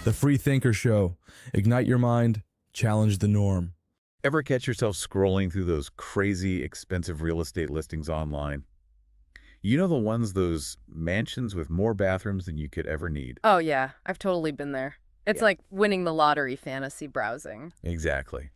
The Free Thinker Show. Ignite your mind, challenge the norm. Ever catch yourself scrolling through those crazy expensive real estate listings online? You know the ones, those mansions with more bathrooms than you could ever need. Oh, yeah. I've totally been there. It's like winning the lottery fantasy browsing. Exactly.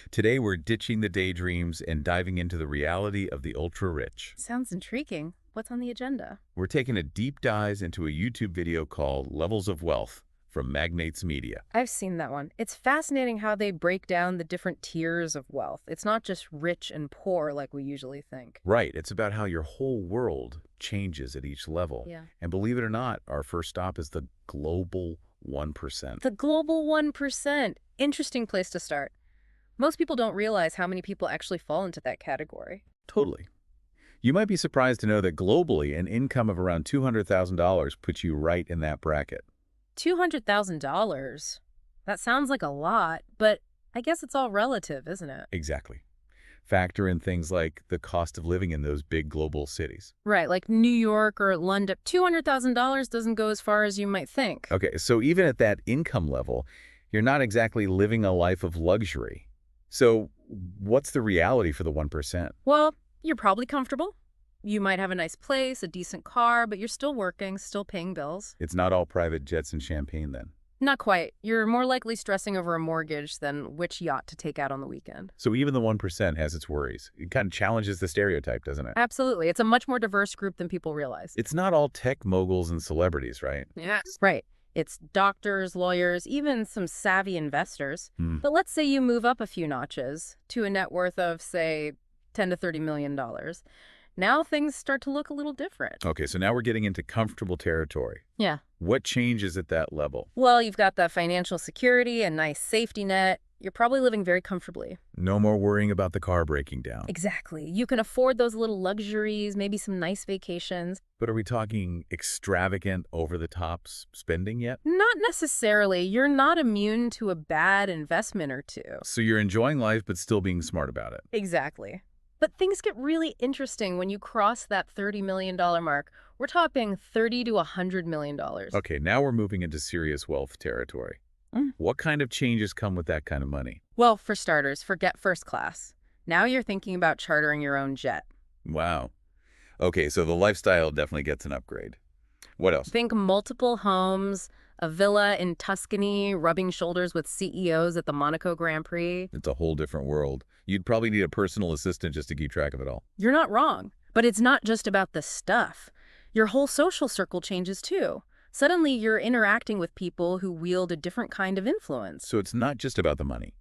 Today we're ditching the daydreams and diving into the reality of the ultra-rich. Sounds intriguing. What's on the agenda? We're taking a deep dive into a YouTube video called Levels of Wealth from Magnates Media. I've seen that one. It's fascinating how they break down the different tiers of wealth. It's not just rich and poor like we usually think. Right. It's about how your whole world changes at each level. Yeah. And believe it or not, our first stop is the global 1%. The global 1%. Interesting place to start. Most people don't realize how many people actually fall into that category. Totally. You might be surprised to know that globally, an income of around $200,000 puts you right in that bracket. $200,000? That sounds like a lot, but I guess it's all relative, isn't it? Exactly. Factor in things like the cost of living in those big global cities. Right, like New York or London. $200,000 doesn't go as far as you might think. Okay, so even at that income level, you're not exactly living a life of luxury. So what's the reality for the 1%? Well, you're probably comfortable. You might have a nice place, a decent car, but you're still working, still paying bills. It's not all private jets and champagne then. Not quite. You're more likely stressing over a mortgage than which yacht to take out on the weekend. So even the 1% has its worries. It kind of challenges the stereotype, doesn't it? Absolutely. It's a much more diverse group than people realize. It's not all tech moguls and celebrities, right? Yes. Right. It's doctors, lawyers, even some savvy investors. But let's say you move up a few notches to a net worth of, say, $10 to $30 million. Now things start to look a little different. Okay, so now we're getting into comfortable territory. Yeah. What changes at that level? Well, you've got the financial security, a nice safety net. You're probably living very comfortably. No more worrying about the car breaking down. Exactly. You can afford those little luxuries, maybe some nice vacations. But are we talking extravagant, over-the-top spending yet? Not necessarily. You're not immune to a bad investment or two. So you're enjoying life but still being smart about it. Exactly. But things get really interesting when you cross that $30 million mark. We're talking $30 to $100 million. Okay, now we're moving into serious wealth territory. What kind of changes come with that kind of money? Well, for starters, forget first class. Now you're thinking about chartering your own jet. Wow. Okay, so the lifestyle definitely gets an upgrade. What else? Think multiple homes, a villa in Tuscany, rubbing shoulders with CEOs at the Monaco Grand Prix. It's a whole different world. You'd probably need a personal assistant just to keep track of it all. You're not wrong. But it's not just about the stuff. Your whole social circle changes too. Suddenly, you're interacting with people who wield a different kind of influence. So it's not just about the money.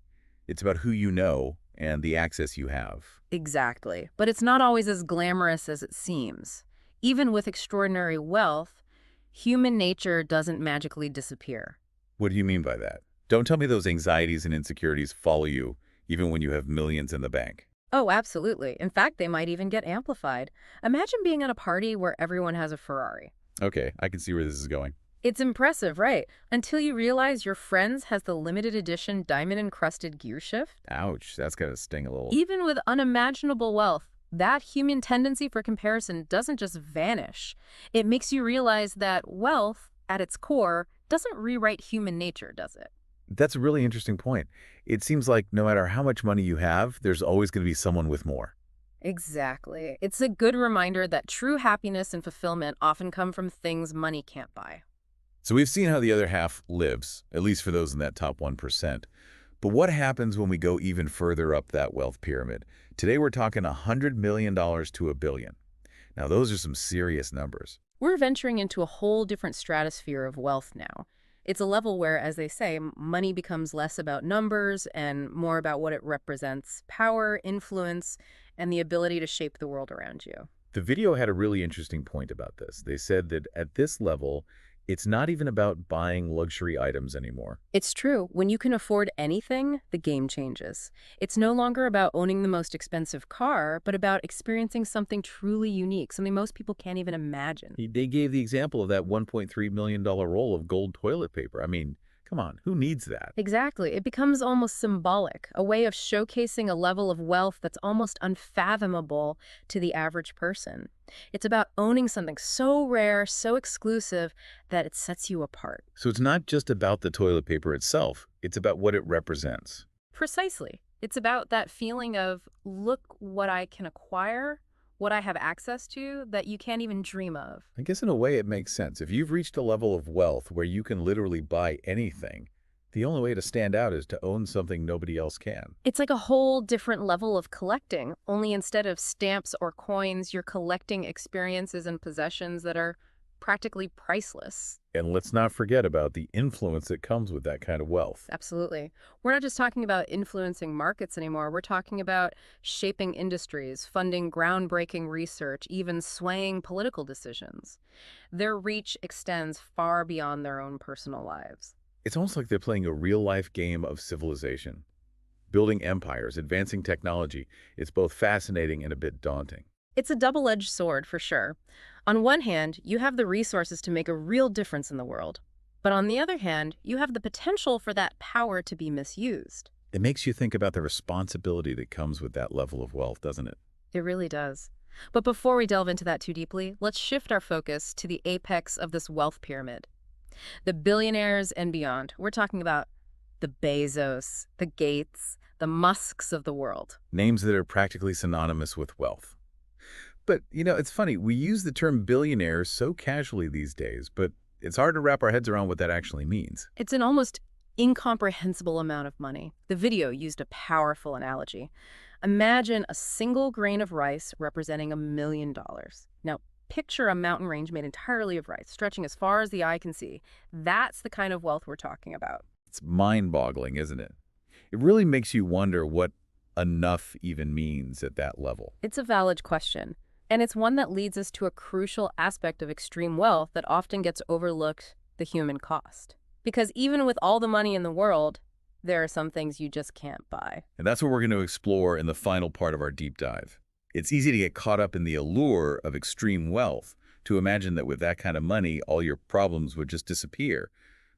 It's about who you know and the access you have. Exactly. But it's not always as glamorous as it seems. Even with extraordinary wealth, human nature doesn't magically disappear. What do you mean by that? Don't tell me those anxieties and insecurities follow you even when you have millions in the bank. Oh, absolutely. In fact, they might even get amplified. Imagine being at a party where everyone has a Ferrari. Okay, I can see where this is going. It's impressive, right? Until you realize your friend's has the limited edition diamond-encrusted gear shift. Ouch, that's gotta sting a little. Even with unimaginable wealth, that human tendency for comparison doesn't just vanish. It makes you realize that wealth, at its core, doesn't rewrite human nature, does it? That's a really interesting point. It seems like no matter how much money you have, there's always going to be someone with more. Exactly. It's a good reminder that true happiness and fulfillment often come from things money can't buy. So we've seen how the other half lives, at least for those in that top 1%. But what happens when we go even further up that wealth pyramid? Today we're talking $100 million to $1 billion. Now those are some serious numbers. We're venturing into a whole different stratosphere of wealth now. It's a level where, as they say, money becomes less about numbers and more about what it represents: power, influence, and the ability to shape the world around you. The video had a really interesting point about this. They said that at this level, it's not even about buying luxury items anymore. It's true. When you can afford anything, the game changes. It's no longer about owning the most expensive car, but about experiencing something truly unique, something most people can't even imagine. They gave the example of that $1.3 million roll of gold toilet paper. I mean, Come on, who needs that? Exactly. It becomes almost symbolic, a way of showcasing a level of wealth that's almost unfathomable to the average person. It's about owning something so rare, so exclusive, that it sets you apart. So it's not just about the toilet paper itself. It's about what it represents. Precisely. It's about that feeling of, look what I can acquire, what I have access to that you can't even dream of. I guess in a way it makes sense. If you've reached a level of wealth where you can literally buy anything, the only way to stand out is to own something nobody else can. It's like a whole different level of collecting, only instead of stamps or coins, you're collecting experiences and possessions that are practically priceless. And let's not forget about the influence that comes with that kind of wealth. Absolutely. We're not just talking about influencing markets anymore. We're talking about shaping industries, funding groundbreaking research, even swaying political decisions. Their reach extends far beyond their own personal lives. It's almost like they're playing a real-life game of civilization. Building empires, advancing technology. It's both fascinating and a bit daunting. It's a double-edged sword, for sure. On one hand, you have the resources to make a real difference in the world. But on the other hand, you have the potential for that power to be misused. It makes you think about the responsibility that comes with that level of wealth, doesn't it? It really does. But before we delve into that too deeply, let's shift our focus to the apex of this wealth pyramid. The billionaires and beyond. We're talking about the Bezos, the Gates, the Musks of the world. Names that are practically synonymous with wealth. But, it's funny, we use the term billionaire so casually these days, but it's hard to wrap our heads around what that actually means. It's an almost incomprehensible amount of money. The video used a powerful analogy. Imagine a single grain of rice representing $1 million. Now, picture a mountain range made entirely of rice, stretching as far as the eye can see. That's the kind of wealth we're talking about. It's mind-boggling, isn't it? It really makes you wonder what enough even means at that level. It's a valid question. And it's one that leads us to a crucial aspect of extreme wealth that often gets overlooked: the human cost. Because even with all the money in the world, there are some things you just can't buy. And that's what we're going to explore in the final part of our deep dive. It's easy to get caught up in the allure of extreme wealth, to imagine that with that kind of money, all your problems would just disappear.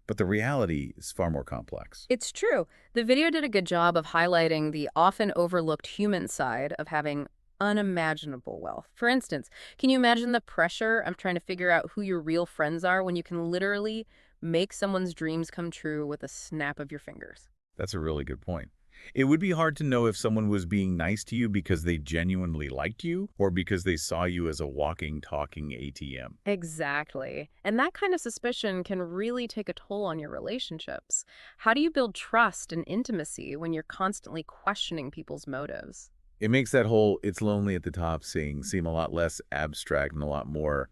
But the reality is far more complex. It's true. The video did a good job of highlighting the often overlooked human side of having unimaginable wealth. For instance, can you imagine the pressure of trying to figure out who your real friends are when you can literally make someone's dreams come true with a snap of your fingers? That's a really good point. It would be hard to know if someone was being nice to you because they genuinely liked you or because they saw you as a walking, talking ATM. Exactly. And that kind of suspicion can really take a toll on your relationships. How do you build trust and intimacy when you're constantly questioning people's motives? It makes that whole "it's lonely at the top" seem a lot less abstract and a lot more,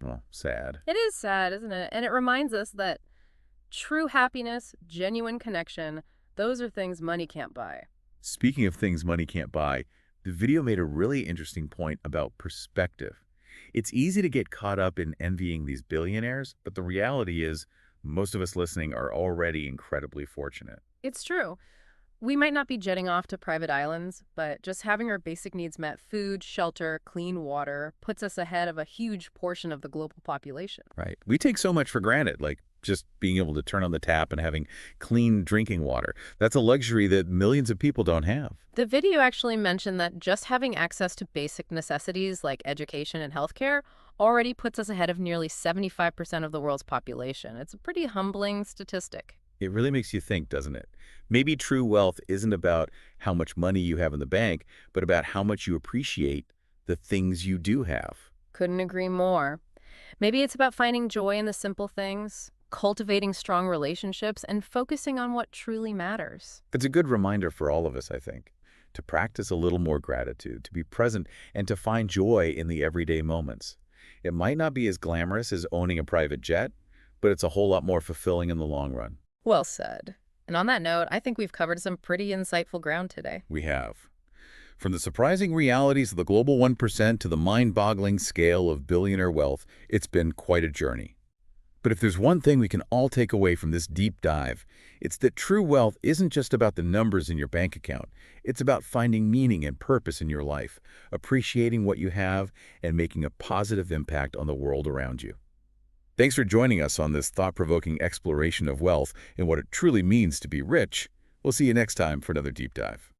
well, sad. It is sad, isn't it? And it reminds us that true happiness, genuine connection, those are things money can't buy. Speaking of things money can't buy, the video made a really interesting point about perspective. It's easy to get caught up in envying these billionaires, but the reality is most of us listening are already incredibly fortunate. It's true. We might not be jetting off to private islands, but just having our basic needs met, food, shelter, clean water, puts us ahead of a huge portion of the global population. Right. We take so much for granted, like just being able to turn on the tap and having clean drinking water. That's a luxury that millions of people don't have. The video actually mentioned that just having access to basic necessities like education and healthcare already puts us ahead of nearly 75% of the world's population. It's a pretty humbling statistic. It really makes you think, doesn't it? Maybe true wealth isn't about how much money you have in the bank, but about how much you appreciate the things you do have. Couldn't agree more. Maybe it's about finding joy in the simple things, cultivating strong relationships, and focusing on what truly matters. It's a good reminder for all of us, I think, to practice a little more gratitude, to be present, and to find joy in the everyday moments. It might not be as glamorous as owning a private jet, but it's a whole lot more fulfilling in the long run. Well said. And on that note, I think we've covered some pretty insightful ground today. We have. From the surprising realities of the global 1% to the mind-boggling scale of billionaire wealth, it's been quite a journey. But if there's one thing we can all take away from this deep dive, it's that true wealth isn't just about the numbers in your bank account. It's about finding meaning and purpose in your life, appreciating what you have, and making a positive impact on the world around you. Thanks for joining us on this thought-provoking exploration of wealth and what it truly means to be rich. We'll see you next time for another deep dive.